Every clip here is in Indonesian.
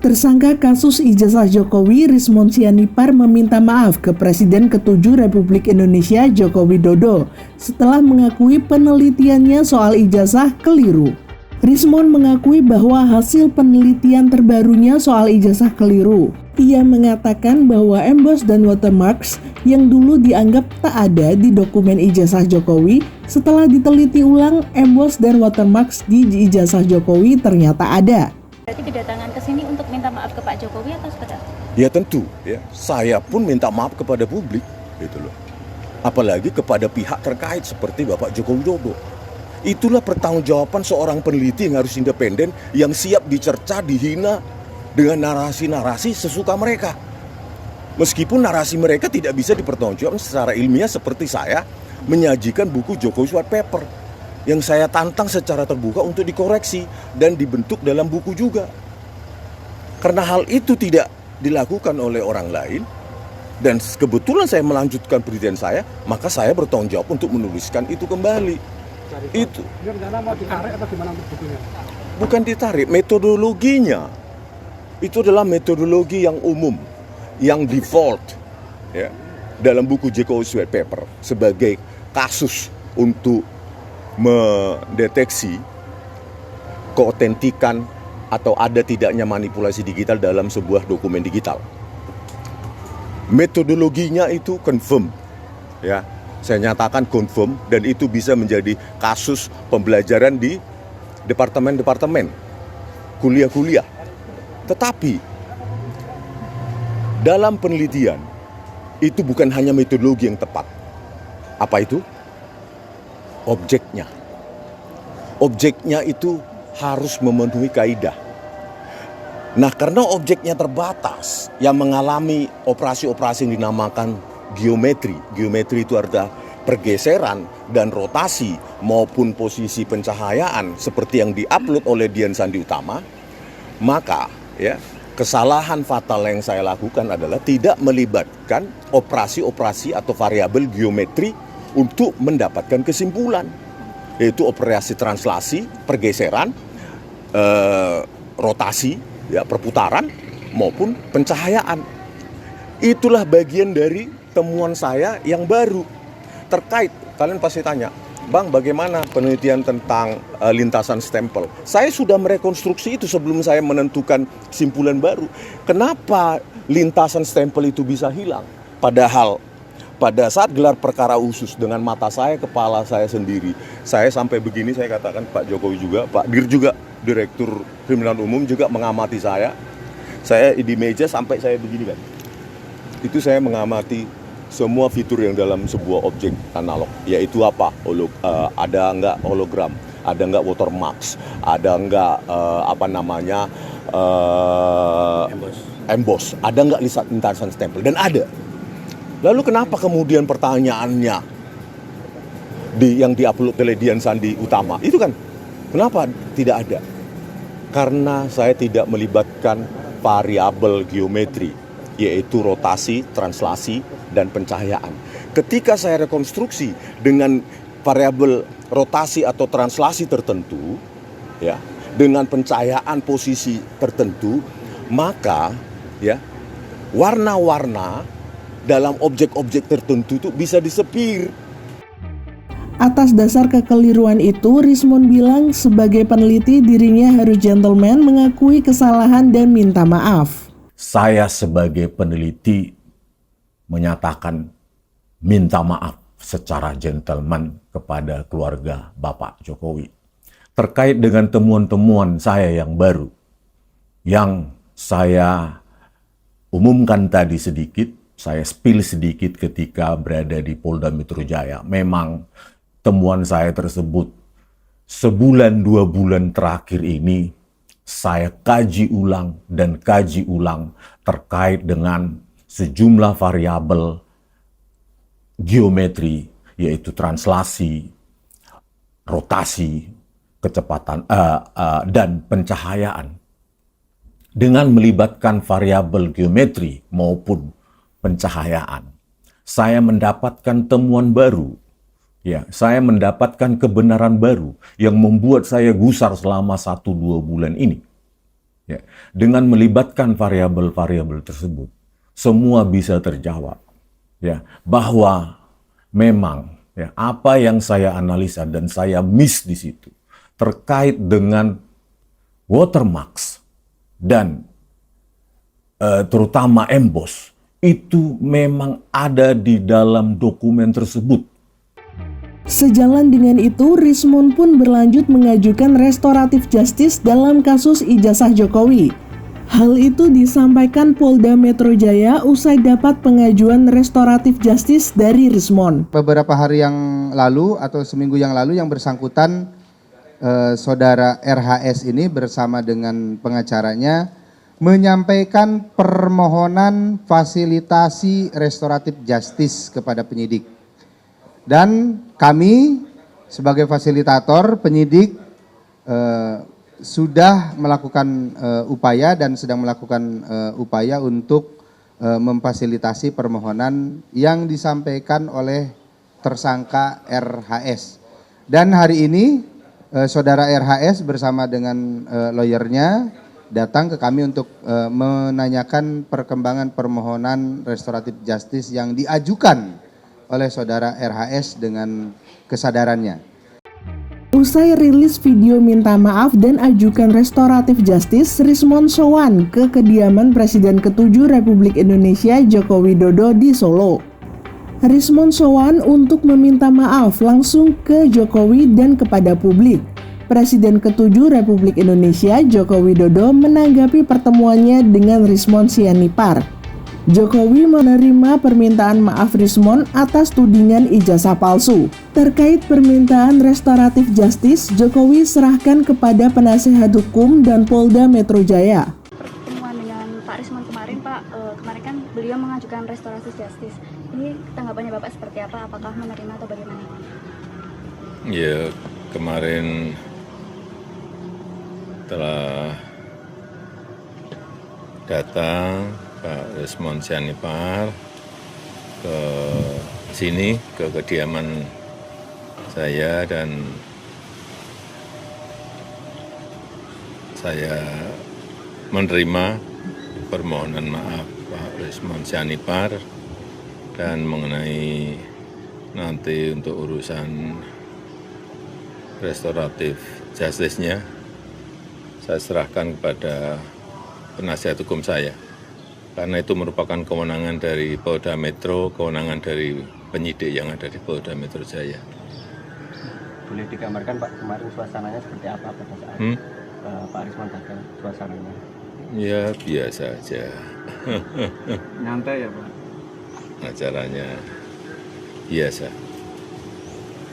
Tersangka kasus ijazah Jokowi, Rismon Sianipar meminta maaf ke Presiden ke-7 Republik Indonesia Joko Widodo setelah mengakui penelitiannya soal ijazah keliru. Rismon mengakui bahwa hasil penelitian terbarunya soal ijazah keliru. Ia mengatakan bahwa emboss dan watermarks yang dulu dianggap tak ada di dokumen ijazah Jokowi, setelah diteliti ulang, emboss dan watermarks di ijazah Jokowi ternyata ada. Berarti kedatangan ke sini untuk minta maaf ke Pak Jokowi atau sekedar? Ya tentu, ya. Saya pun minta maaf kepada publik, gitu loh. Apalagi kepada pihak terkait seperti Bapak Joko Widodo. Itulah pertanggungjawaban seorang peneliti yang harus independen, yang siap dicerca, dihina dengan narasi-narasi sesuka mereka. Meskipun narasi mereka tidak bisa dipertanggungjawabkan secara ilmiah seperti saya menyajikan buku Jokowi White Paper yang saya tantang secara terbuka untuk dikoreksi dan dibentuk dalam buku juga. Karena hal itu tidak dilakukan oleh orang lain dan kebetulan saya melanjutkan penelitian saya, maka saya bertanggung jawab untuk menuliskan itu kembali. Itu. Ini rencana mau ditarik atau gimana untuk bukunya? Bukan ditarik, metodologinya. Itu adalah metodologi yang umum, yang default ya, dalam buku Jokowi White Paper sebagai kasus untuk mendeteksi keotentikan atau ada tidaknya manipulasi digital dalam sebuah dokumen digital. Metodologinya itu confirm, ya, saya nyatakan confirm, dan itu bisa menjadi kasus pembelajaran di departemen-departemen, kuliah-kuliah. Tetapi dalam penelitian itu bukan hanya metodologi yang tepat. Apa itu? Objeknya. Objeknya itu harus memenuhi kaidah. Nah, karena objeknya terbatas, yang mengalami operasi-operasi yang dinamakan geometri. Geometri itu artinya pergeseran dan rotasi maupun posisi pencahayaan seperti yang diupload oleh Dian Sandi Utama, maka ya, kesalahan fatal yang saya lakukan adalah tidak melibatkan operasi-operasi atau variabel geometri untuk mendapatkan kesimpulan, yaitu operasi translasi, pergeseran, rotasi, ya, perputaran maupun pencahayaan. Itulah bagian dari temuan saya yang baru terkait. Kalian pasti tanya, Bang, bagaimana penelitian tentang lintasan stempel? Saya sudah merekonstruksi itu sebelum saya menentukan kesimpulan baru. Kenapa lintasan stempel itu bisa hilang? Padahal pada saat gelar perkara khusus dengan mata saya, kepala saya sendiri, saya sampai begini, saya katakan Pak Jokowi juga, Pak Dir juga, Direktur Kriminal Umum juga mengamati saya. Saya di meja sampai saya begini kan. Itu saya mengamati semua fitur yang dalam sebuah objek analog, yaitu apa? Ada nggak hologram, ada nggak watermarks, ada nggak emboss, ada nggak lintasan stempel, dan ada. Lalu kenapa kemudian pertanyaannya yang diupload oleh Dian Sandi Utama itu kan, kenapa tidak ada? Karena saya tidak melibatkan variabel geometri, yaitu rotasi, translasi, dan pencahayaan. Ketika saya rekonstruksi dengan variabel rotasi atau translasi tertentu, ya, dengan pencahayaan posisi tertentu, maka ya, warna-warna dalam objek-objek tertentu itu bisa disepir. Atas dasar kekeliruan itu, Rismon bilang sebagai peneliti dirinya harus gentleman, mengakui kesalahan dan minta maaf. Saya sebagai peneliti menyatakan minta maaf secara gentleman kepada keluarga Bapak Jokowi terkait dengan temuan-temuan saya yang baru, yang saya umumkan tadi sedikit. Saya spill sedikit ketika berada di Polda Metro Jaya. Memang temuan saya tersebut sebulan 2 bulan terakhir ini saya kaji ulang dan kaji ulang terkait dengan sejumlah variabel geometri, yaitu translasi, rotasi, kecepatan dan pencahayaan. Dengan melibatkan variabel geometri maupun pencahayaan, saya mendapatkan temuan baru. Ya, saya mendapatkan kebenaran baru yang membuat saya gusar selama 1-2 bulan ini. Ya, dengan melibatkan variabel-variabel tersebut, semua bisa terjawab. Ya, bahwa memang ya, apa yang saya analisa dan saya miss di situ terkait dengan watermarks dan terutama emboss itu memang ada di dalam dokumen tersebut. Sejalan dengan itu, Rismond pun berlanjut mengajukan restoratif justice dalam kasus ijazah Jokowi. Hal itu disampaikan Polda Metro Jaya usai dapat pengajuan restoratif justice dari Rismond. Beberapa hari yang lalu atau seminggu yang lalu yang bersangkutan saudara RHS ini bersama dengan pengacaranya menyampaikan permohonan fasilitasi restoratif justice kepada penyidik. Dan kami sebagai fasilitator penyidik sudah melakukan upaya dan sedang melakukan upaya untuk memfasilitasi permohonan yang disampaikan oleh tersangka RHS. Dan hari ini saudara RHS bersama dengan lawyernya datang ke kami untuk menanyakan perkembangan permohonan restoratif justice yang diajukan oleh saudara RHS dengan kesadarannya. Usai rilis video minta maaf dan ajukan restoratif justice, Rismond sowan ke kediaman Presiden ke-7 Republik Indonesia Joko Widodo di Solo. Rismond sowan untuk meminta maaf langsung ke Jokowi dan kepada publik. Presiden ke-7 Republik Indonesia Joko Widodo menanggapi pertemuannya dengan Rismond Sianipar. Jokowi menerima permintaan maaf Rismond atas tudingan ijazah palsu. Terkait permintaan restoratif justice, Jokowi serahkan kepada penasihat hukum dan Polda Metro Jaya. Pertemuan dengan Pak Rismond kemarin, Pak, kemarin kan beliau mengajukan restoratif justice. Ini tanggapannya Bapak seperti apa? Apakah menerima atau bagaimana? Ya, kemarin telah datang Pak Rismond Sianipar ke sini, ke kediaman saya, dan saya menerima permohonan maaf Pak Rismond Sianipar, dan mengenai nanti untuk urusan restoratif justice-nya saya serahkan kepada penasihat hukum saya, karena itu merupakan kewenangan dari Polda Metro, kewenangan dari penyidik yang ada di Polda Metro Jaya. Boleh digambarkan Pak, kemarin suasananya seperti apa pada saat Pak Rismond datang, suasananya? Ya biasa aja. Nyantai ya Pak? Acaranya biasa.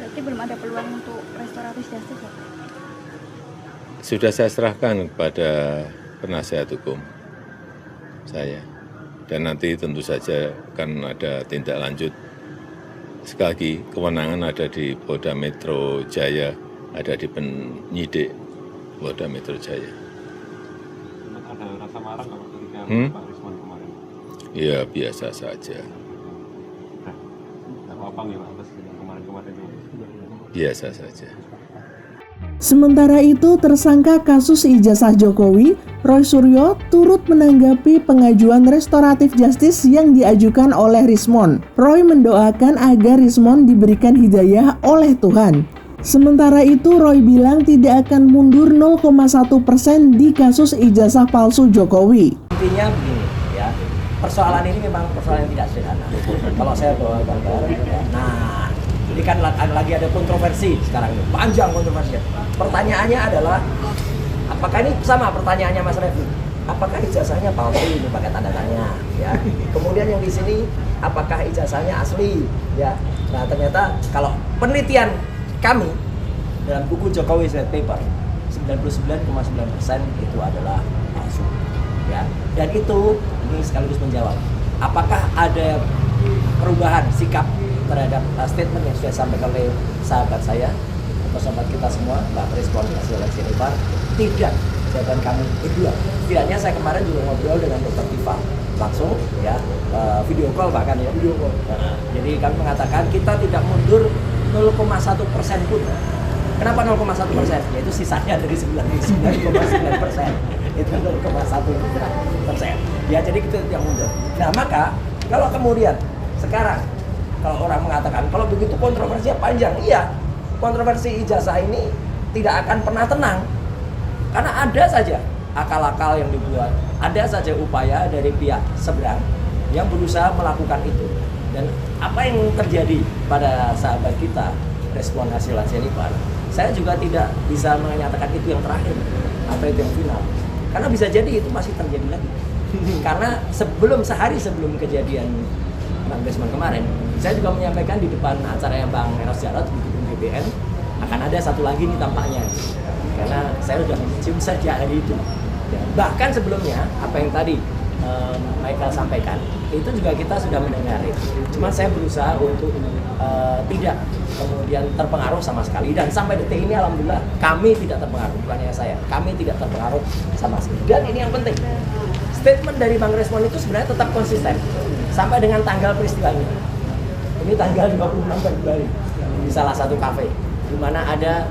Berarti belum ada peluang untuk restoratif justice, Pak? Sudah saya serahkan kepada penasihat hukum saya, dan nanti tentu saja akan ada tindak lanjut. Sekali lagi, kewenangan ada di Polda Metro Jaya, ada di penyidik Polda Metro Jaya. Ada rasa marah nggak ketika Pak Rismond kemarin? Ya biasa saja. Nggak apa-apa nih Pak, atas kemarin-kemarin itu? Biasa saja. Sementara itu, tersangka kasus ijazah Jokowi, Roy Suryo, turut menanggapi pengajuan restoratif justice yang diajukan oleh Rismond. Roy mendoakan agar Rismond diberikan hidayah oleh Tuhan. Sementara itu, Roy bilang tidak akan mundur 0,1% di kasus ijazah palsu Jokowi. Intinya begini, ya, persoalan ini memang persoalan yang tidak sederhana. Kalau saya bawa gambar, nah, ini kan lagi ada kontroversi sekarang ini, panjang kontroversinya. Pertanyaannya adalah, apakah ini sama pertanyaannya Mas Refli? Apakah ijazahnya palsu? Ini pakai tanda tanya, ya. Kemudian yang di sini, apakah ijazahnya asli? Ya. Nah ternyata kalau penelitian kami dalam buku Jokowi White Paper, 99,9% itu adalah palsu. Ya. Dan itu ini sekaligus menjawab, apakah ada perubahan sikap terhadap statement yang sudah disampaikan oleh sahabat saya atau sahabat kita semua, Mbak Rismond Sianipar? Tidak, jawaban kami berdua. Setidaknya saya kemarin juga ngobrol dengan Dr. Tifa langsung, ya, video call bahkan ya, video call. Nah, jadi kami mengatakan kita tidak mundur 0,1% pun. Kenapa 0,1%? Yaitu sisanya dari 99,9%. itu 0,1%. Ya jadi itu yang mundur. Nah maka kalau kemudian sekarang kalau orang mengatakan kalau begitu kontroversinya panjang, iya, kontroversi ijazah ini tidak akan pernah tenang karena ada saja akal-akal yang dibuat, ada saja upaya dari pihak seberang yang berusaha melakukan itu. Dan apa yang terjadi pada sahabat kita respon hasil Sianipar, saya juga tidak bisa menyatakan itu yang terakhir atau itu yang final, karena bisa jadi itu masih terjadi lagi. Karena sehari sebelum kejadian Bang Rismon kemarin, saya juga menyampaikan di depan acaranya Bang Eros Jarot di gedung BBN akan ada satu lagi nih tampaknya, karena saya sudah mencium sejak hari itu. Dan bahkan sebelumnya apa yang tadi Michael sampaikan itu juga kita sudah mendengar. Cuma saya berusaha untuk tidak kemudian terpengaruh sama sekali, dan sampai detik ini alhamdulillah kami tidak terpengaruh, bukannya saya, kami tidak terpengaruh sama sekali. Dan ini yang penting, statement dari Bang Rismon itu sebenarnya tetap konsisten sampai dengan tanggal peristiwanya. Ini tanggal 26 Februari di salah satu kafe di mana ada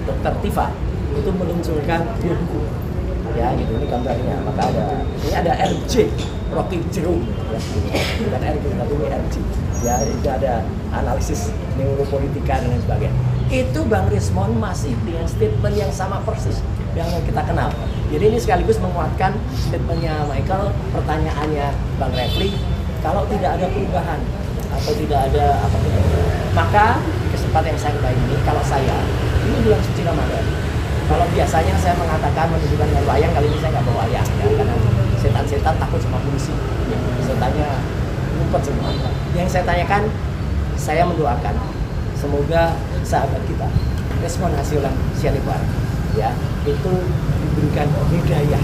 Dr. Tifa itu meluncurkan buku. Ya gitu, ini gambarnya. Maka ini ada RJ Rocky Jerome, ya, bukan RJ tapi ini RJ. Ya, itu ada analisis neuropolitika dan lain sebagainya. Itu Bang Rismon masih dengan statement yang sama persis yang kita kenal. Jadi ini sekaligus menguatkan statementnya Michael, pertanyaannya Bang Refli, kalau tidak ada perubahan atau tidak ada apapun, maka di kesempatan yang saya ketahui ini, kalau saya, ini bulan suci Ramadan. Kalau biasanya saya mengatakan menunjukkan dengan wayang, kali ini saya nggak bawa wayang ya, karena setan-setan takut sama polisi, setannya ngumpet semua. Yang saya tanyakan, saya mendoakan semoga sahabat kita respon hasil Sianipar ya itu diberikan hidayah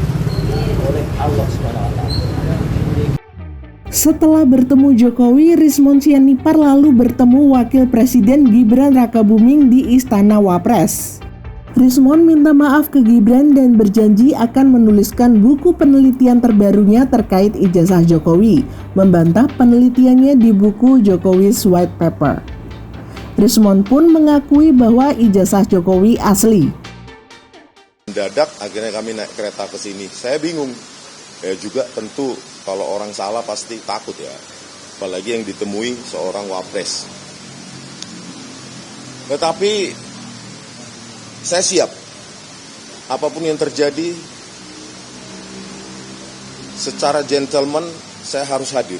oleh Allah SWT. Setelah bertemu Jokowi, Rismon Sianipar lalu bertemu Wakil Presiden Gibran Rakabuming di Istana Wapres. Rismon minta maaf ke Gibran dan berjanji akan menuliskan buku penelitian terbarunya terkait ijazah Jokowi, membantah penelitiannya di buku Jokowi's White Paper. Rismon pun mengakui bahwa ijazah Jokowi asli. Mendadak akhirnya kami naik kereta ke sini. Saya bingung. Ya juga tentu kalau orang salah pasti takut ya. Apalagi yang ditemui seorang wapres. Tetapi saya siap, apapun yang terjadi, secara gentleman saya harus hadir.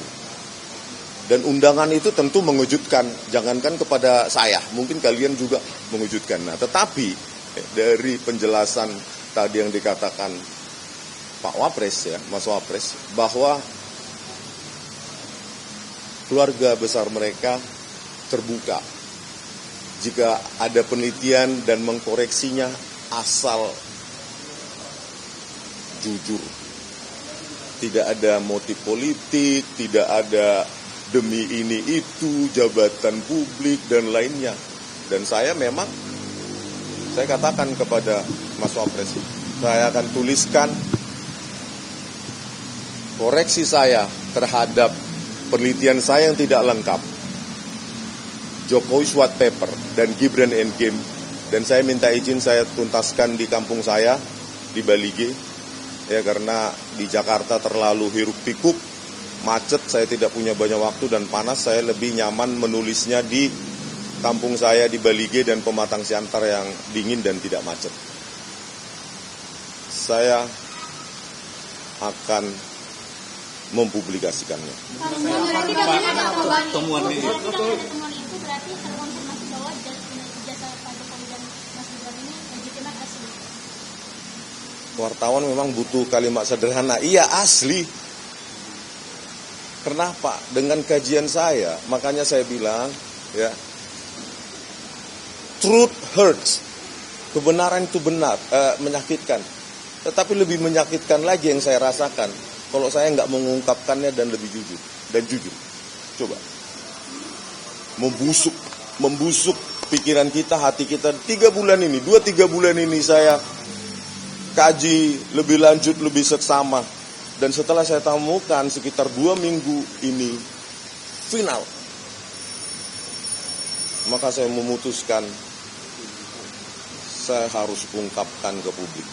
Dan undangan itu tentu mengejutkan, jangankan kepada saya, mungkin kalian juga mengejutkan. Nah, tetapi dari penjelasan tadi yang dikatakan Pak Wapres ya, Mas Wapres, bahwa keluarga besar mereka terbuka jika ada penelitian dan mengkoreksinya asal jujur. Tidak ada motif politik, tidak ada demi ini itu, jabatan publik dan lainnya. Dan saya memang, saya katakan kepada Mas Wapres, saya akan tuliskan koreksi saya terhadap penelitian saya yang tidak lengkap, Jokowi's White Paper dan Gibran Endgame, dan saya minta izin saya tuntaskan di kampung saya di Balige ya, karena di Jakarta terlalu hiruk pikuk, macet, saya tidak punya banyak waktu dan panas, saya lebih nyaman menulisnya di kampung saya di Balige dan Pematang Siantar yang dingin dan tidak macet. Saya akan mempublikasikannya. Temuan itu berarti terkonfirmasi bahwa ijazah Pak Jokowi dan Mas Gibran ini legitimate asli. Wartawan memang butuh kalimat sederhana. Iya asli. Kenapa? Dengan kajian saya, makanya saya bilang, ya, truth hurts. Kebenaran itu benar, menyakitkan. Tetapi lebih menyakitkan lagi yang saya rasakan kalau saya nggak mengungkapkannya dan lebih jujur dan jujur. Coba membusuk pikiran kita, hati kita 3 bulan ini, 2-3 bulan ini saya kaji lebih lanjut, lebih seksama. Dan setelah saya temukan sekitar 2 minggu ini final, maka saya memutuskan saya harus ungkapkan ke publik.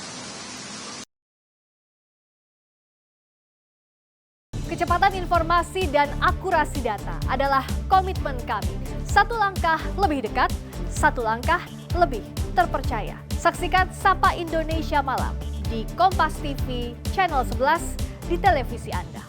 Kecepatan informasi dan akurasi data adalah komitmen kami. Satu langkah lebih dekat, satu langkah lebih terpercaya. Saksikan Sapa Indonesia Malam di Kompas TV Channel 11 di televisi Anda.